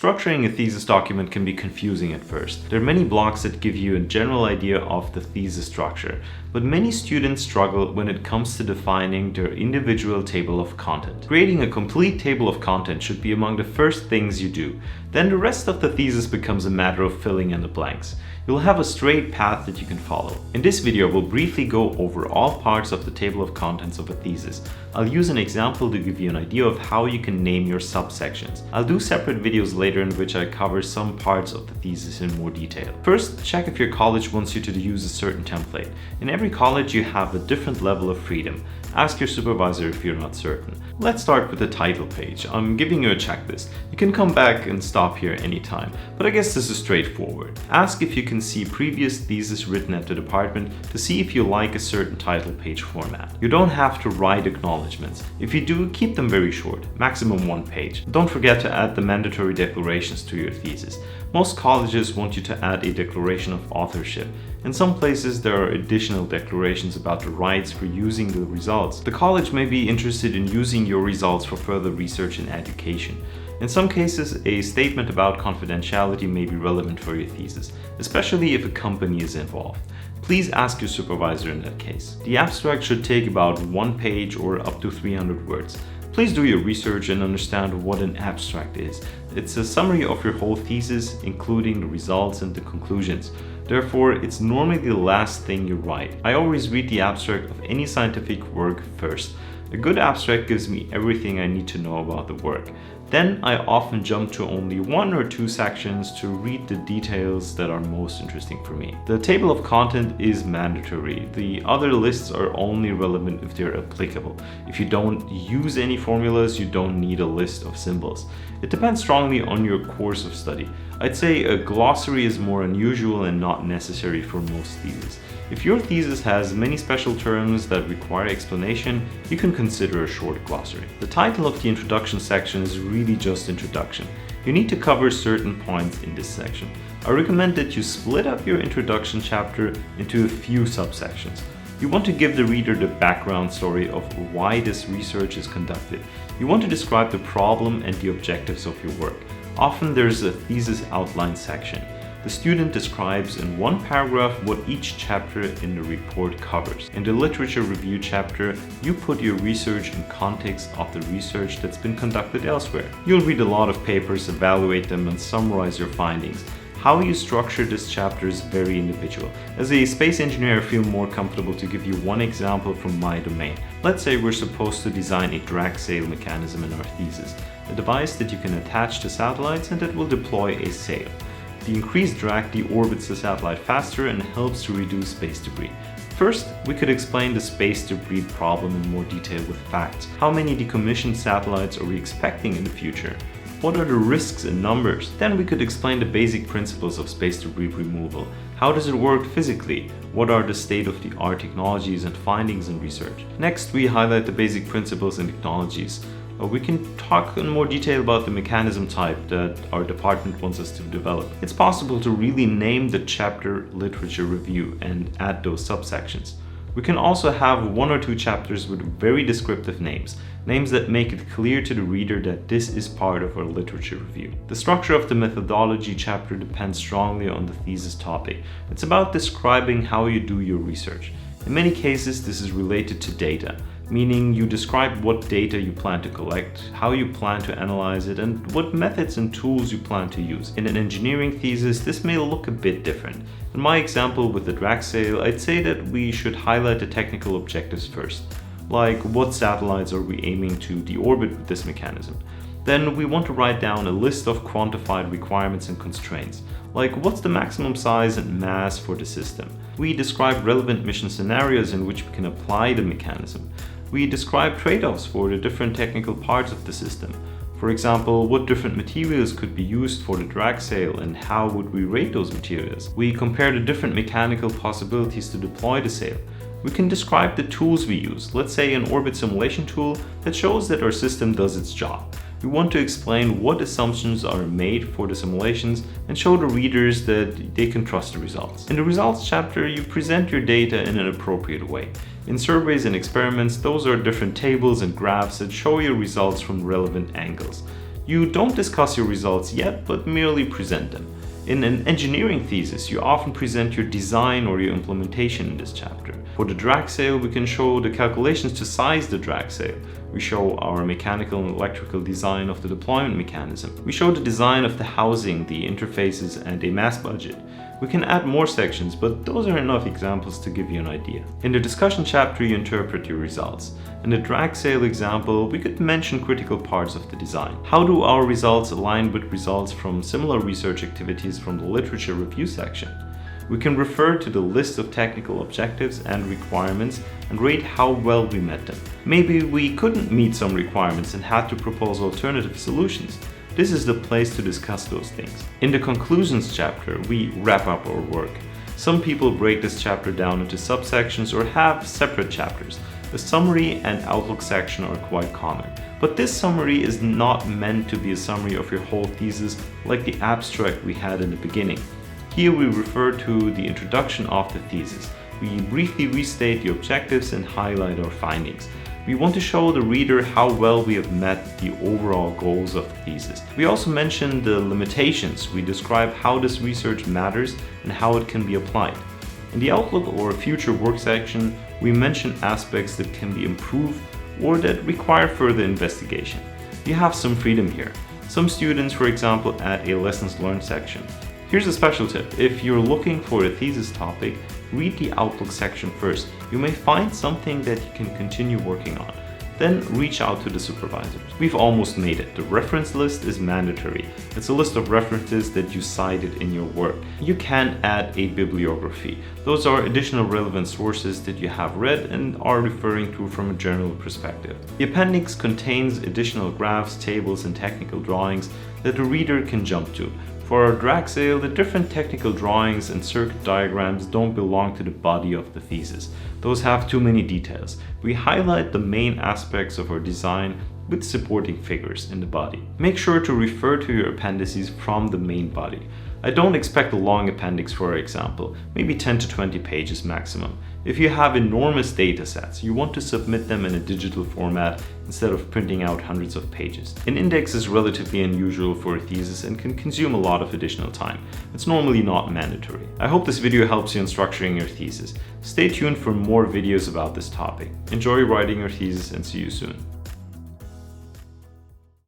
Structuring a thesis document can be confusing at first. There are many blocks that give you a general idea of the thesis structure, but many students struggle when it comes to defining their individual table of content. Creating a complete table of content should be among the first things you do. Then the rest of the thesis becomes a matter of filling in the blanks. You'll have a straight path that you can follow. In this video, we'll briefly go over all parts of the table of contents of a thesis. I'll use an example to give you an idea of how you can name your subsections. I'll do separate videos later in which I cover some parts of the thesis in more detail. First, check if your college wants you to use a certain template. In every college, you have a different level of freedom. Ask your supervisor if you're not certain. Let's start with the title page. I'm giving you a checklist. You can come back and stop here anytime, but I guess this is straightforward. Ask if you can see previous thesis written at the department to see if you like a certain title page format. You don't have to write acknowledgements. If you do, keep them very short, maximum 1 page. Don't forget to add the mandatory declarations to your thesis. Most colleges want you to add a declaration of authorship. In some places, there are additional declarations about the rights for using the results. The college may be interested in using your results for further research and education. In some cases, a statement about confidentiality may be relevant for your thesis, especially if a company is involved. Please ask your supervisor in that case. The abstract should take about 1 page or up to 300 words. Please do your research and understand what an abstract is. It's a summary of your whole thesis, including the results and the conclusions. Therefore, it's normally the last thing you write. I always read the abstract of any scientific work first. A good abstract gives me everything I need to know about the work. Then I often jump to only 1 or 2 sections to read the details that are most interesting for me. The table of content is mandatory. The other lists are only relevant if they're applicable. If you don't use any formulas, you don't need a list of symbols. It depends strongly on your course of study. I'd say a glossary is more unusual and not necessary for most theses. If your thesis has many special terms that require explanation, you can consider a short glossary. The title of the introduction section is really just introduction. You need to cover certain points in this section. I recommend that you split up your introduction chapter into a few subsections. You want to give the reader the background story of why this research is conducted. You want to describe the problem and the objectives of your work. Often there's a thesis outline section. The student describes in 1 paragraph what each chapter in the report covers. In the literature review chapter, you put your research in context of the research that's been conducted elsewhere. You'll read a lot of papers, evaluate them, and summarize your findings. How you structure this chapter is very individual. As a space engineer, I feel more comfortable to give you 1 example from my domain. Let's say we're supposed to design a drag sail mechanism in our thesis, a device that you can attach to satellites and that will deploy a sail. The increased drag deorbits the satellite faster and helps to reduce space debris. First, we could explain the space debris problem in more detail with facts. How many decommissioned satellites are we expecting in the future? What are the risks in numbers? Then we could explain the basic principles of space debris removal. How does it work physically? What are the state-of-the-art technologies and findings in research? Next, we highlight the basic principles and technologies. We can talk in more detail about the mechanism type that our department wants us to develop. It's possible to really name the chapter literature review and add those subsections. We can also have 1 or 2 chapters with very descriptive names that make it clear to the reader that this is part of our literature review. The structure of the methodology chapter depends strongly on the thesis topic. It's about describing how you do your research. In many cases, this is related to data, meaning you describe what data you plan to collect, how you plan to analyze it, and what methods and tools you plan to use. In an engineering thesis, this may look a bit different. In my example with the drag sail, I'd say that we should highlight the technical objectives first, like what satellites are we aiming to deorbit with this mechanism. Then we want to write down a list of quantified requirements and constraints, like what's the maximum size and mass for the system. We describe relevant mission scenarios in which we can apply the mechanism. We describe trade-offs for the different technical parts of the system. For example, what different materials could be used for the drag sail and how would we rate those materials. We compare the different mechanical possibilities to deploy the sail. We can describe the tools we use, let's say an orbit simulation tool that shows that our system does its job. We want to explain what assumptions are made for the simulations and show the readers that they can trust the results. In the results chapter, you present your data in an appropriate way. In surveys and experiments, those are different tables and graphs that show your results from relevant angles. You don't discuss your results yet, but merely present them. In an engineering thesis, you often present your design or your implementation in this chapter. For the drag sail, we can show the calculations to size the drag sail. We show our mechanical and electrical design of the deployment mechanism. We show the design of the housing, the interfaces, and a mass budget. We can add more sections, but those are enough examples to give you an idea. In the discussion chapter, you interpret your results. In the drag sail example, we could mention critical parts of the design. How do our results align with results from similar research activities from the literature review section? We can refer to the list of technical objectives and requirements and rate how well we met them. Maybe we couldn't meet some requirements and had to propose alternative solutions. This is the place to discuss those things. In the conclusions chapter, we wrap up our work. Some people break this chapter down into subsections or have separate chapters. The summary and outlook section are quite common. But this summary is not meant to be a summary of your whole thesis like the abstract we had in the beginning. Here we refer to the introduction of the thesis. We briefly restate the objectives and highlight our findings. We want to show the reader how well we have met the overall goals of the thesis. We also mention the limitations. We describe how this research matters and how it can be applied. In the outlook or future work section, we mention aspects that can be improved or that require further investigation. You have some freedom here. Some students, for example, add a lessons learned section. Here's a special tip. If you're looking for a thesis topic, read the Outlook section first. You may find something that you can continue working on. Then reach out to the supervisors. We've almost made it. The reference list is mandatory. It's a list of references that you cited in your work. You can add a bibliography. Those are additional relevant sources that you have read and are referring to from a general perspective. The appendix contains additional graphs, tables, and technical drawings that the reader can jump to. For our drag sail, the different technical drawings and circuit diagrams don't belong to the body of the thesis. Those have too many details. We highlight the main aspects of our design with supporting figures in the body. Make sure to refer to your appendices from the main body. I don't expect a long appendix for our example, maybe 10 to 20 pages maximum. If you have enormous data sets, you want to submit them in a digital format instead of printing out hundreds of pages. An index is relatively unusual for a thesis and can consume a lot of additional time. It's normally not mandatory. I hope this video helps you in structuring your thesis. Stay tuned for more videos about this topic. Enjoy writing your thesis and see you soon.